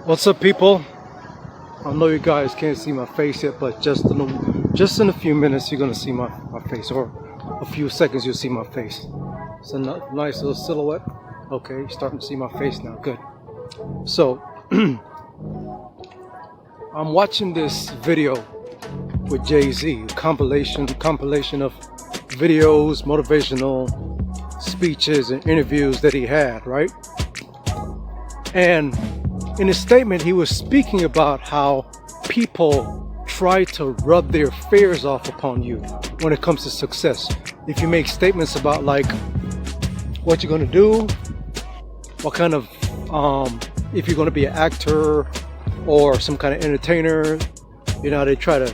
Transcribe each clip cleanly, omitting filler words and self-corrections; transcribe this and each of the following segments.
What's up, people? I know you guys can't see my face yet, but just in a few minutes you're gonna see my face, or a few seconds you'll see my face. It's a nice little silhouette. Okay, you're starting to see my face now. Good. So I'm watching this video with Jay-Z, compilation of videos, motivational speeches and interviews that he had, right? And in his statement, he was speaking about how people try to rub their fears off upon you when it comes to success. If you make statements about like what you're going to do, what kind of, if you're going to be an actor or some kind of entertainer, you know, they try to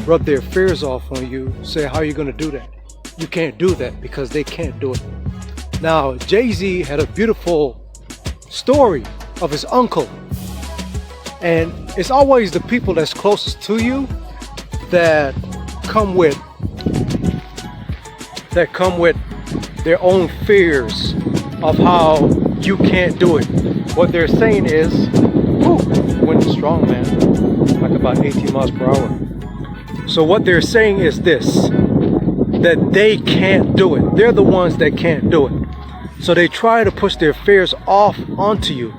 rub their fears off on you, say how you're going to do that. You can't do that because they can't do it. Now, Jay-Z had a beautiful story of his uncle, and it's always the people that's closest to you that come with their own fears of how you can't do it. What they're saying is, wind is strong, man, like about 18 miles per hour. So what they're saying is this, that they can't do it. They're the ones that can't do it. So they try to push their fears off onto you.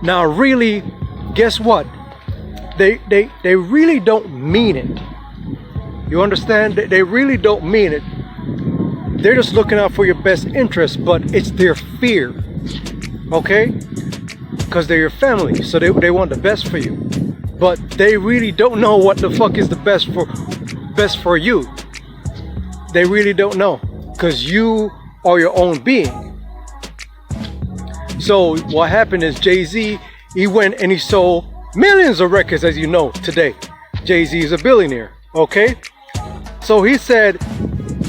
Now really, guess what? They really don't mean it. You understand? They really don't mean it. They're just looking out for your best interest, but it's their fear. Okay? Because they're your family, so they want the best for you. But they really don't know what the fuck is the best for you. They really don't know, because you are your own being. So what happened is Jay-Z, he went and he sold millions of records, as you know today. Jay-Z is a billionaire, okay? So he said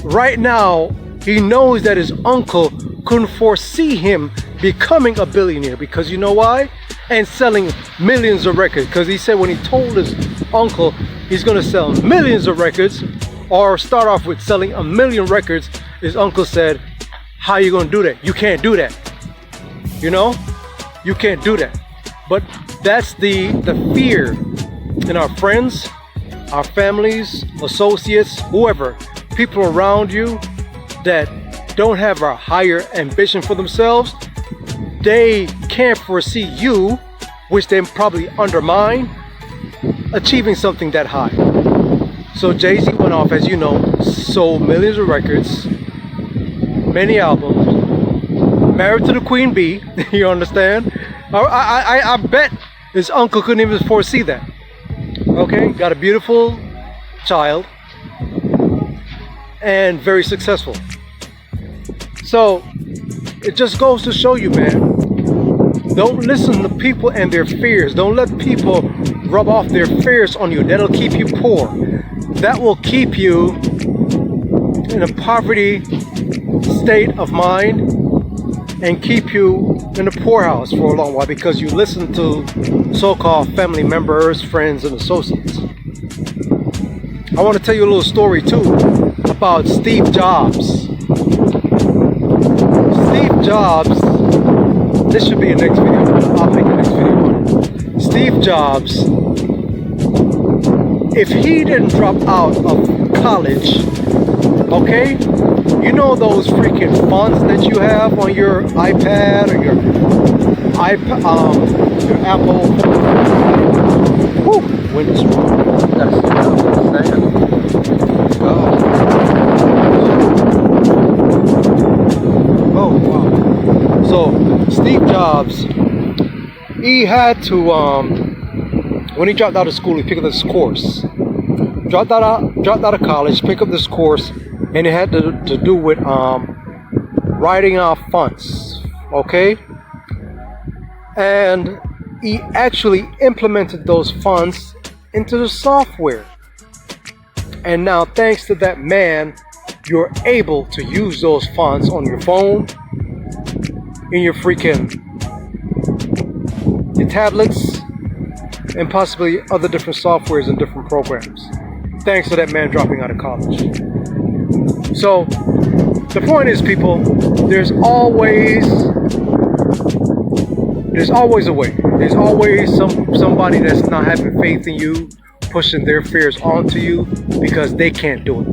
right now he knows that his uncle couldn't foresee him becoming a billionaire, because you know why? And selling millions of records, because he said when he told his uncle he's gonna sell millions of records, or start off with selling 1 million records, his uncle said, how you gonna do that? You can't do that. You know, you can't do that. But that's the fear in our friends, our families, associates, whoever, people around you that don't have a higher ambition for themselves. They can't foresee you, which they probably undermine, achieving something that high. So Jay-Z went off, as you know, sold millions of records, many albums, married to the Queen Bee. You understand? I bet his uncle couldn't even foresee that. Okay, got a beautiful child and very successful. So it just goes to show you, man, don't listen to people and their fears. Don't let people rub off their fears on you. That'll keep you poor. That will keep you in a poverty state of mind and keep you in the poorhouse for a long while, because you listen to so-called family members, friends, and associates. I want to tell you a little story too about Steve Jobs. Steve Jobs, this should be a next video. I'll make a next video on it. Steve Jobs, if he didn't drop out of college, okay, you know those freaking fonts that you have on your iPad or your Apple. Woo, wind is strong. That's God. Oh wow. So Steve Jobs, he had to when he dropped out of school, he picked up this course. Dropped out of college, picked up this course, and it had to do with writing off fonts, okay? And he actually implemented those fonts into the software. And now, thanks to that man, you're able to use those fonts on your phone, in your tablets, and possibly other different softwares and different programs. Thanks to that man dropping out of college. So the point is, people, there's always a way. There's always somebody that's not having faith in you, pushing their fears onto you because they can't do it.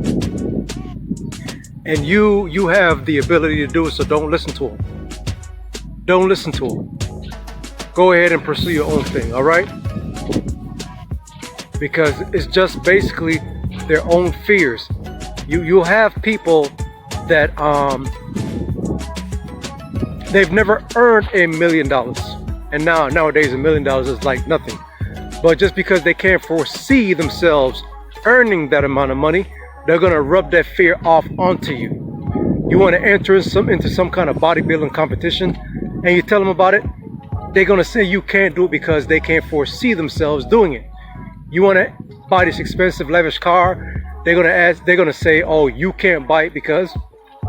And you have the ability to do it, so don't listen to them. Don't listen to them. Go ahead and pursue your own thing, all right? Because it's just basically their own fears. You'll have people that they've never earned $1 million, and nowadays $1 million is like nothing. But just because they can't foresee themselves earning that amount of money, they're gonna rub that fear off onto you. You want to enter into some kind of bodybuilding competition, and you tell them about it, they're gonna say you can't do it because they can't foresee themselves doing it. You want to buy this expensive, lavish car, they're gonna say, oh, you can't buy it because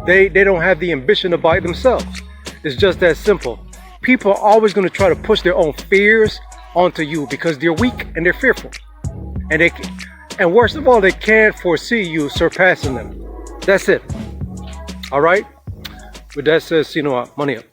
they don't have the ambition to buy it themselves. It's just that simple. People are always gonna try to push their own fears onto you because they're weak and they're fearful, and worst of all, they can't foresee you surpassing them. That's it. All right. With that said, money up.